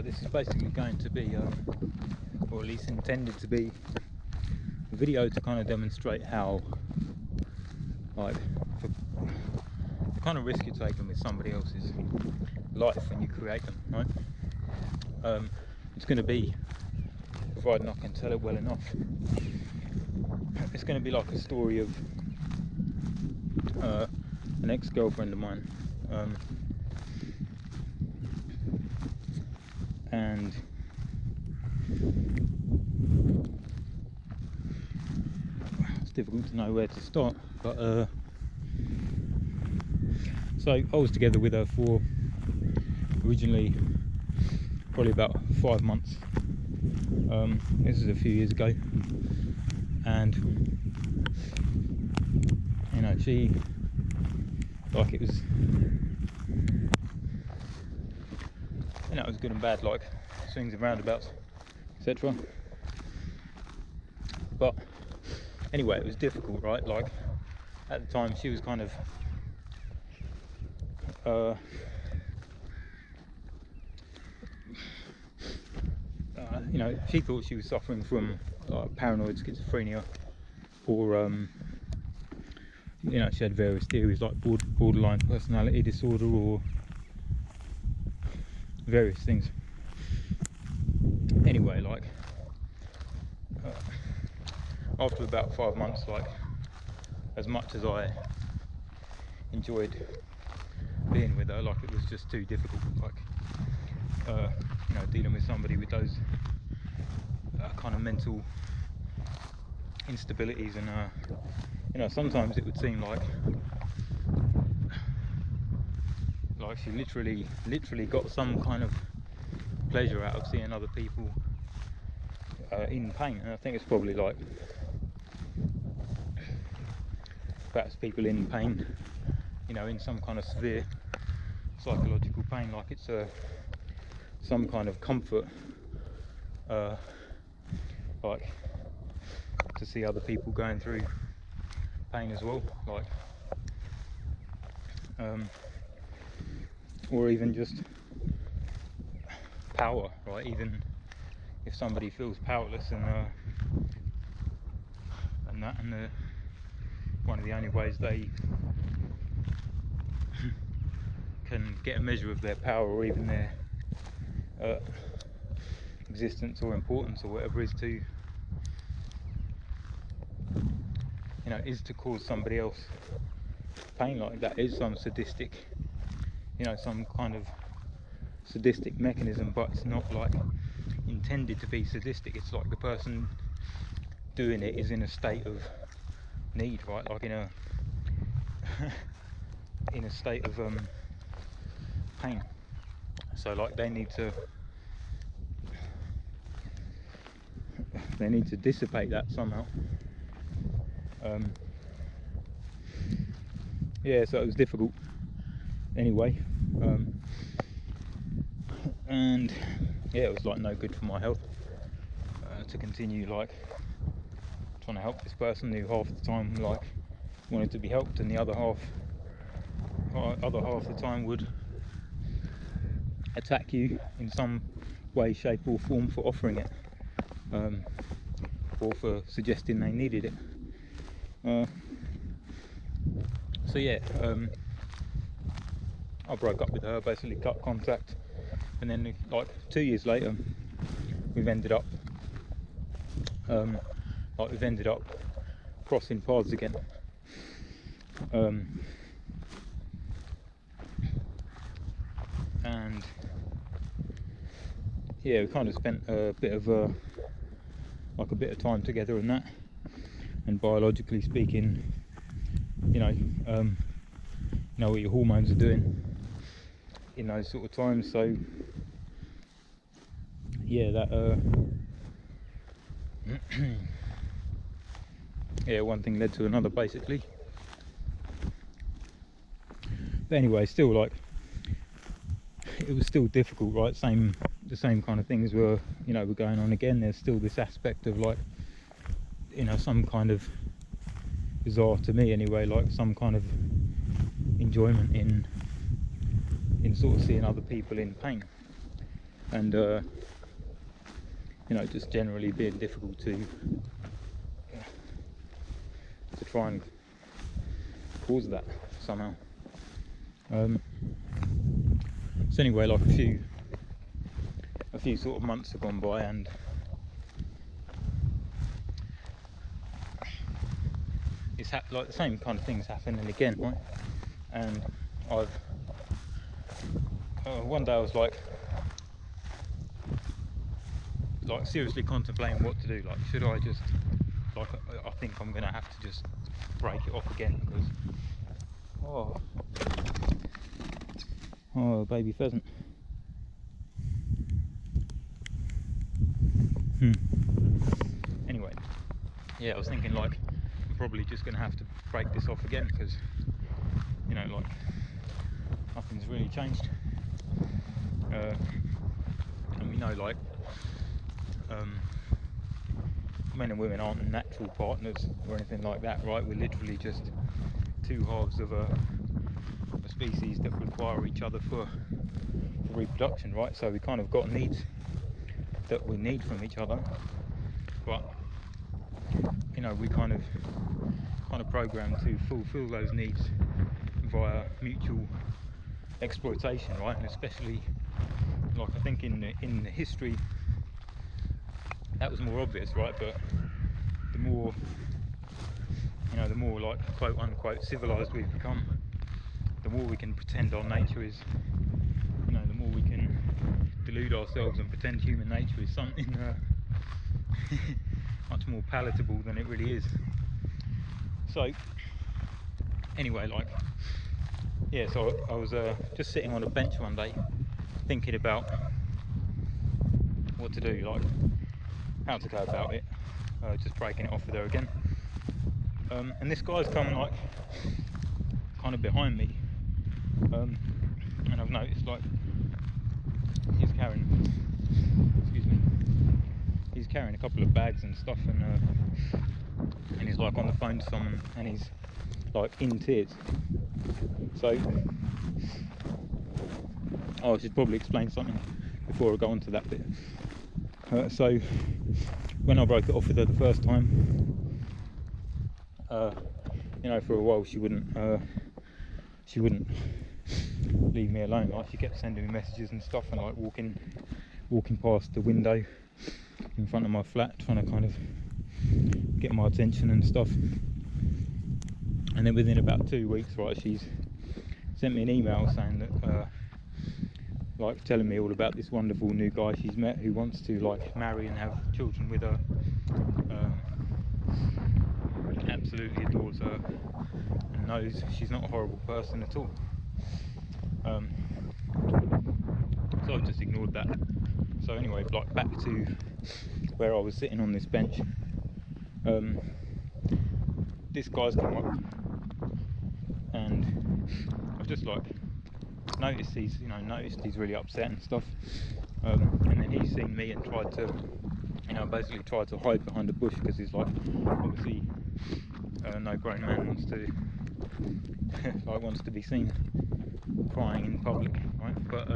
This is basically going to be, or at least intended to be, a video to kind of demonstrate how, like, the kind of risk you're taking with somebody else's life when you create them, right? It's going to be, providing I can tell it well enough, it's going to be like a story of an ex-girlfriend of mine, and it's difficult to know where to start, but so I was together with her for originally probably about 5 months. This is a few years ago, and you know, she, like, it was, you know, it was good and bad, like swings and roundabouts, etc. But anyway, it was difficult, right? Like, at the time she was kind of you know, she thought she was suffering from paranoid schizophrenia, or you know, she had various theories like borderline personality disorder or various things. Anyway, like, after about 5 months, like, as much as I enjoyed being with her, like, it was just too difficult, like, you know, dealing with somebody with those kind of mental instabilities, and you know, sometimes it would seem like she literally got some kind of pleasure out of seeing other people in pain. And I think it's probably like, perhaps people in pain, you know, in some kind of severe psychological pain, like it's some kind of comfort, like, to see other people going through pain as well, like, or even just power, right? Even if somebody feels powerless, and one of the only ways they can get a measure of their power, or even their existence or importance or whatever, is to, you know, is to cause somebody else pain. Like, that is some sadistic, you know, some kind of sadistic mechanism, but it's not like intended to be sadistic. It's like the person doing it is in a state of need, right? Like in a in a state of pain. So like they need to dissipate that somehow. Yeah, so it was difficult anyway, and yeah, it was like no good for my health to continue like trying to help this person who half the time like wanted to be helped, and the other half of the time would attack you in some way, shape or form for offering it, or for suggesting they needed it. So yeah, I broke up with her, basically cut contact, and then like 2 years later we've ended up crossing paths again, and yeah, we kind of spent a bit of time together and that, and biologically speaking, you know what your hormones are doing in those sort of times. So yeah, that yeah, one thing led to another basically. But anyway, still, like, it was still difficult, right? The same kind of things were going on again. There's still this aspect of, like, you know, some kind of bizarre, to me anyway, like some kind of enjoyment in sort of seeing other people in pain. and just generally being difficult to try and cause that somehow. So anyway, like a few sort of months have gone by, and it's like the same kind of things happening again, right? And I've one day I was like seriously contemplating what to do. Like, should I just, like, I think I'm gonna have to just break it off again, because oh baby pheasant. Anyway, yeah, I was thinking like I'm probably just gonna have to break this off again, because like nothing's really changed, and we know like men and women aren't natural partners or anything like that, right? We're literally just two halves of a species that require each other for reproduction, right? So we kind of got needs that we need from each other, but we kind of programmed to fulfill those needs via mutual exploitation, right? And especially, like, I think in the history that was more obvious, right? But the more like quote unquote civilized we've become, the more we can pretend our nature is, the more we can delude ourselves and pretend human nature is something much more palatable than it really is. So anyway, like, yeah, so I was just sitting on a bench one day thinking about what to do, like how to go about it, just breaking it off with her again. And this guy's come like kind of behind me, and I've noticed like he's carrying a couple of bags and stuff, and he's like on the phone to someone, and he's like in tears. So I should probably explain something before I go on to that bit. So when I broke it off with her the first time, for a while she wouldn't leave me alone. Like, she kept sending me messages and stuff, and like walking past the window in front of my flat, trying to kind of get my attention and stuff. And then within about 2 weeks, right, she's sent me an email saying that like telling me all about this wonderful new guy she's met who wants to like marry and have children with her. Absolutely adores her and knows she's not a horrible person at all. So I've just ignored that. So anyway, like, back to where I was sitting on this bench. This guy's come up, and I've just like noticed he's really upset and stuff. And then he's seen me and tried to hide behind a bush, because he's like, obviously no grown man wants to be seen crying in public, right? But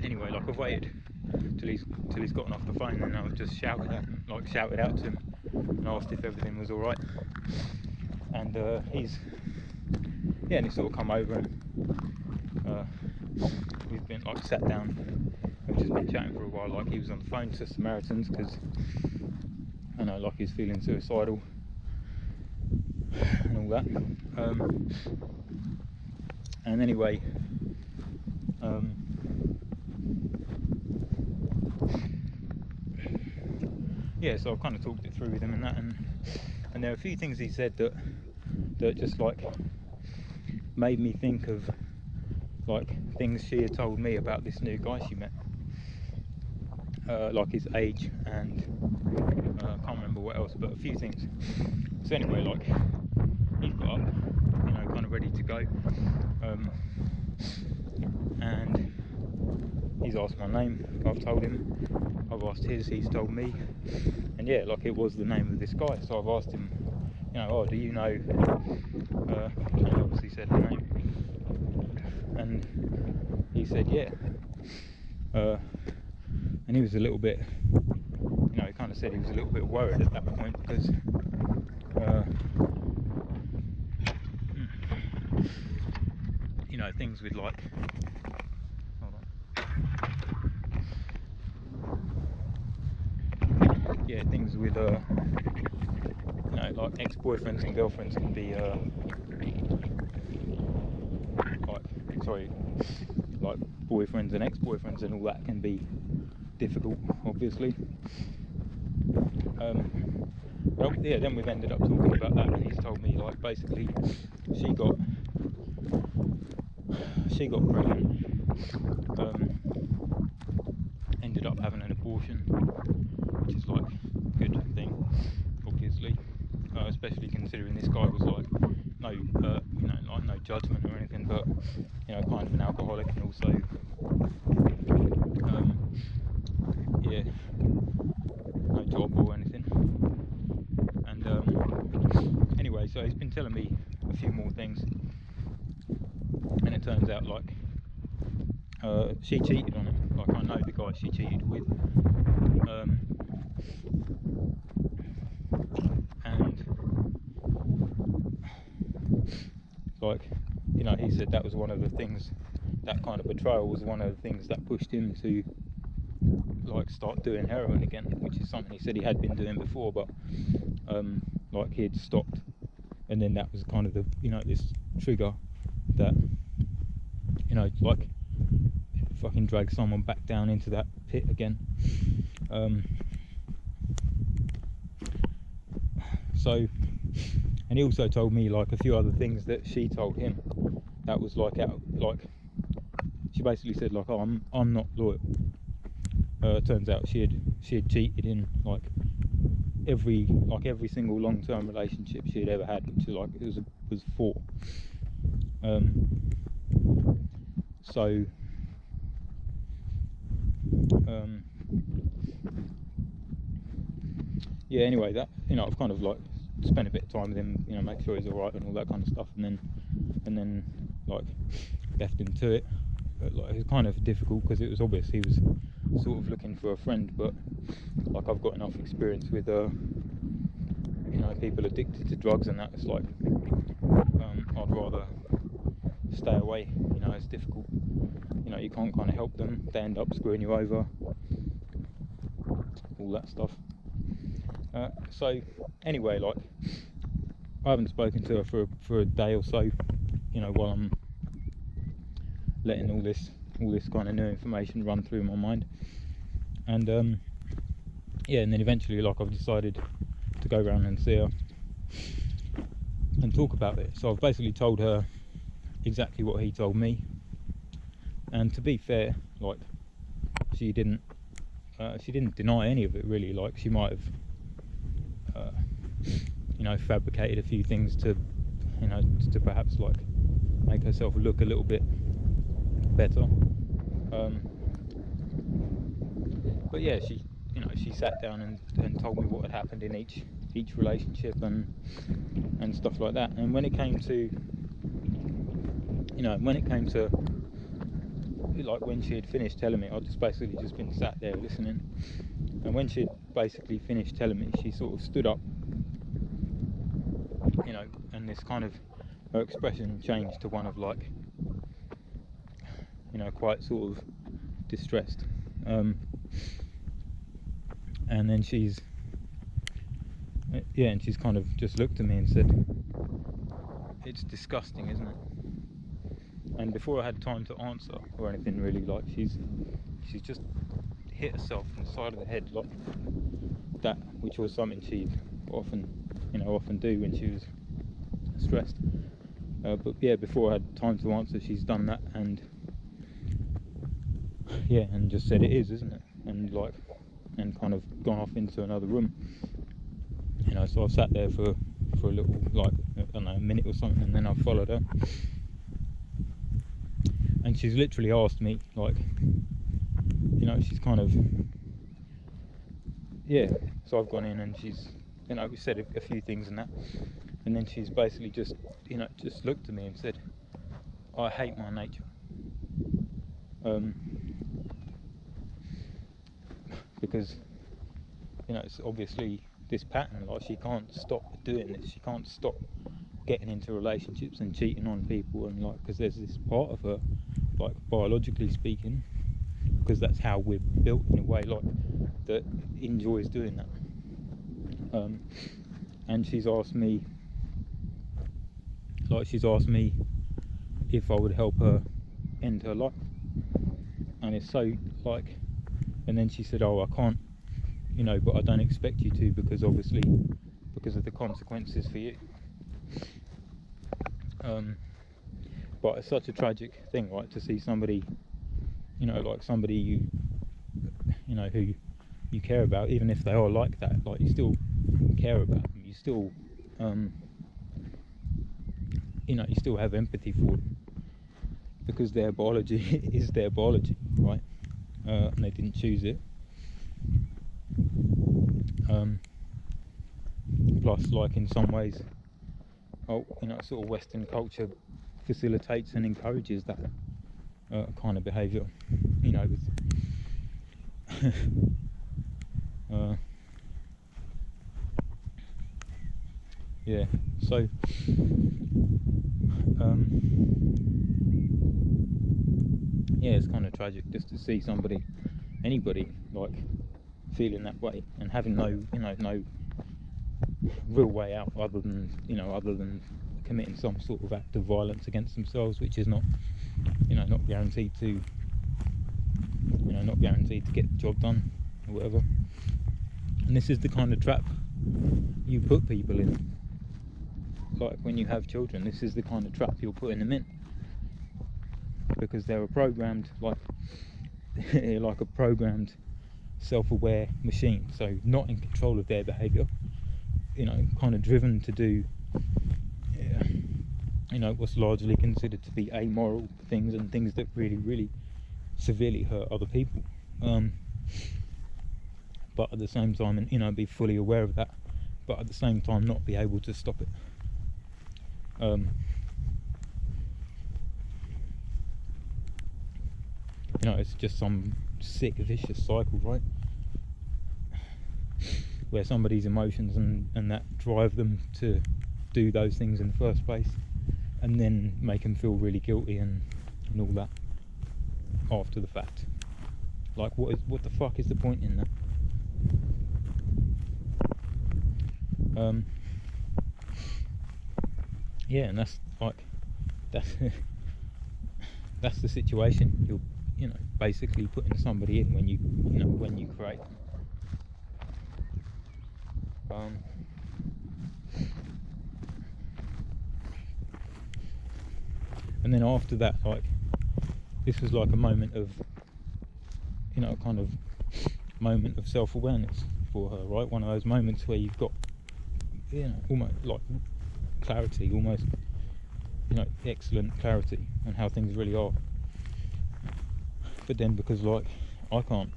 anyway, like, I've waited till he's gotten off the phone, and I've just shouted out to him and asked if everything was all right. And he's sort of come over, and we've been like sat down. We've just been chatting for a while. Like, he was on the phone to Samaritans because like he's feeling suicidal and all that. And anyway, so I've kind of talked it through with him and that, and there are a few things he said that just like made me think of like things she had told me about this new guy she met, like his age and I can't remember what else, but a few things. So anyway, like, he's got up, kind of ready to go, and he's asked my name. I've told him. I've asked his. He's told me. And yeah, like, it was the name of this guy. So I've asked him, do you know? He obviously said the name, and he said yeah. and he was a little bit, you know, he kind of said he was a little bit worried at that point because you know, things with like, hold on, yeah, things with you know, like ex-boyfriends and girlfriends can be like boyfriends and ex-boyfriends and all that can be difficult, obviously. Well, yeah, then we've ended up talking about that, and he's told me, like, basically she got pregnant, ended up having an abortion, which is like a good thing, obviously, especially considering this guy was like no you know, like no judgment or anything, but you know, kind of an alcoholic, and also yeah, no job or anything. And anyway, so he's been telling me a few more things, and it turns out like she cheated on him. Like, I know the guy she cheated with, and like, you know, he said that was one of the things, that kind of betrayal was one of the things that pushed him to like start doing heroin again, which is something he said he had been doing before, but like he had stopped, and then that was kind of the, you know, this trigger that, you know, like fucking drag someone back down into that pit again. So, and he also told me like a few other things that she told him that was like out, like she basically said like, oh, I'm not loyal. Turns out she had cheated in like every single long-term relationship she had ever had, which is like, it was 4. So yeah, anyway, that, you know, I've kind of like spent a bit of time with him, you know, make sure he's alright and all that kind of stuff, and then like left him to it. But like, it was kind of difficult because it was obvious he was sort of looking for a friend, but like, I've got enough experience with you know, people addicted to drugs, and that, it's like I'd rather stay away. You know, it's difficult, you know, you can't kind of help them, they end up screwing you over, all that stuff. So anyway, like, I haven't spoken to her for a day or so, you know, while I'm letting all this kind of new information run through my mind. And yeah, and then eventually, like, I've decided to go around and see her and talk about it. So I've basically told her exactly what he told me, and to be fair, like, she didn't deny any of it, really. Like, she might have you know, fabricated a few things to, you know, to perhaps like make herself look a little bit better, but yeah, she, you know, she sat down and told me what had happened in each relationship and stuff like that. And when it came to, you know, like, when she had finished telling me, I'd just basically just been sat there listening, and when she had basically finished telling me, she sort of stood up, you know, and this kind of, her expression changed to one of like, you know, quite sort of distressed, and then she's kind of just looked at me and said, "It's disgusting, isn't it?" And before I had time to answer or anything, really, like, she's just hit herself in the side of the head like that, which was something she'd often do when she was stressed. But yeah, before I had time to answer, she's done that, and yeah, and just said, "It is, isn't it?" And like, and kind of gone off into another room, you know. So I've sat there for a little, like, I don't know, a minute or something, and then I've followed her, and she's literally asked me, like, you know, she's kind of, yeah, so I've gone in and she's, you know, we said a few things and that, and then she's basically just, you know, just looked at me and said, "I hate my nature." because it's obviously this pattern. Like, she can't stop doing this. She can't stop getting into relationships and cheating on people, and like, because there's this part of her, like, biologically speaking, because that's how we're built in a way, like, that enjoys doing that. And she's asked me if I would help her end her life, and it's so like, and then she said, oh, I can't, but I don't expect you to, because of the consequences for you. But it's such a tragic thing, right, to see somebody, like somebody you who you care about, even if they are like that, like, you still care about them, you still you still have empathy for them, because their biology is their biology, right? And they didn't choose it. Plus, like, in some ways, sort of Western culture facilitates and encourages that kind of behaviour, with yeah, so yeah, it's kind of tragic just to see anybody, like, feeling that way and having no real way out other than committing some sort of act of violence against themselves, which is not guaranteed to get the job done or whatever. And this is the kind of trap you put people in. Like, when you have children, this is the kind of trap you're putting them in, because they're a programmed, like a programmed self-aware machine, so not in control of their behaviour, kind of driven to do what's largely considered to be amoral things, and things that really, really severely hurt other people, but at the same time, and be fully aware of that, but at the same time not be able to stop it. It's just some sick, vicious cycle, right? Where somebody's emotions and that drive them to do those things in the first place, and then make them feel really guilty and all that after the fact. Like, what the fuck is the point in that? Yeah, and that's that's the situation you're basically putting somebody in when you create. And then after that, like, this was like a moment of kind of moment of self-awareness for her, right? One of those moments where you've got almost like clarity, almost excellent clarity on how things really are. But then, because, like, I can't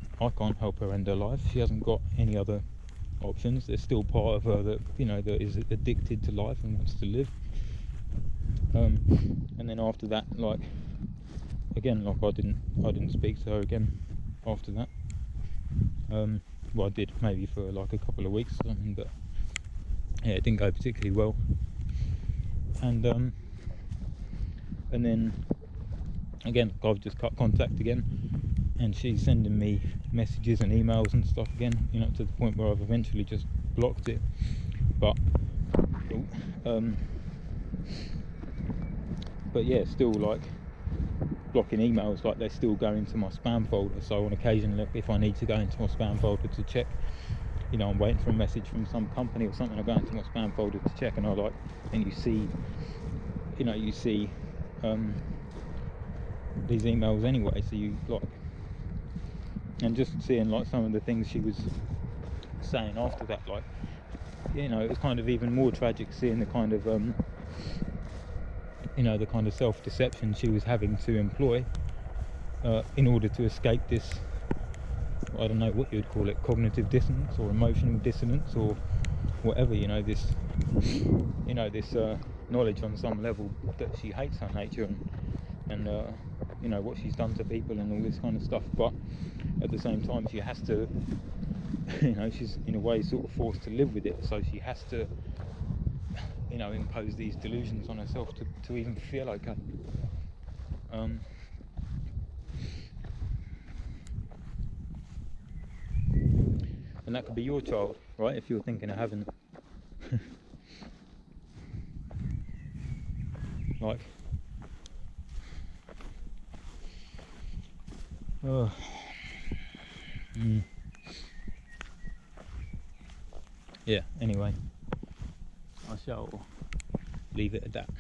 help her end her life, she hasn't got any other options. There's still part of her that that is addicted to life and wants to live. And then after that, like, again, like, I didn't speak to her again after that. Well, I did maybe for like a couple of weeks or something, but yeah, it didn't go particularly well. And then again, I've just cut contact again, and she's sending me messages and emails and stuff again, to the point where I've eventually just blocked it. But yeah, still, like, blocking emails, like, they still go into my spam folder. So on occasion, like, if I need to go into my spam folder to check, I'm waiting for a message from some company or something, I go into my spam folder to check, and and you see these emails anyway, so you, like, and just seeing, like, some of the things she was saying after that, like, it was kind of even more tragic seeing the kind of the kind of self-deception she was having to employ in order to escape this, I don't know what you'd call it, cognitive dissonance or emotional dissonance or whatever, this knowledge on some level that she hates her nature and you know, what she's done to people and all this kind of stuff, but at the same time she has to, you know, she's in a way sort of forced to live with it, so she has to, you know, impose these delusions on herself to even feel okay. And that could be your child, right, if you're thinking of having like yeah, anyway, I shall leave it at that.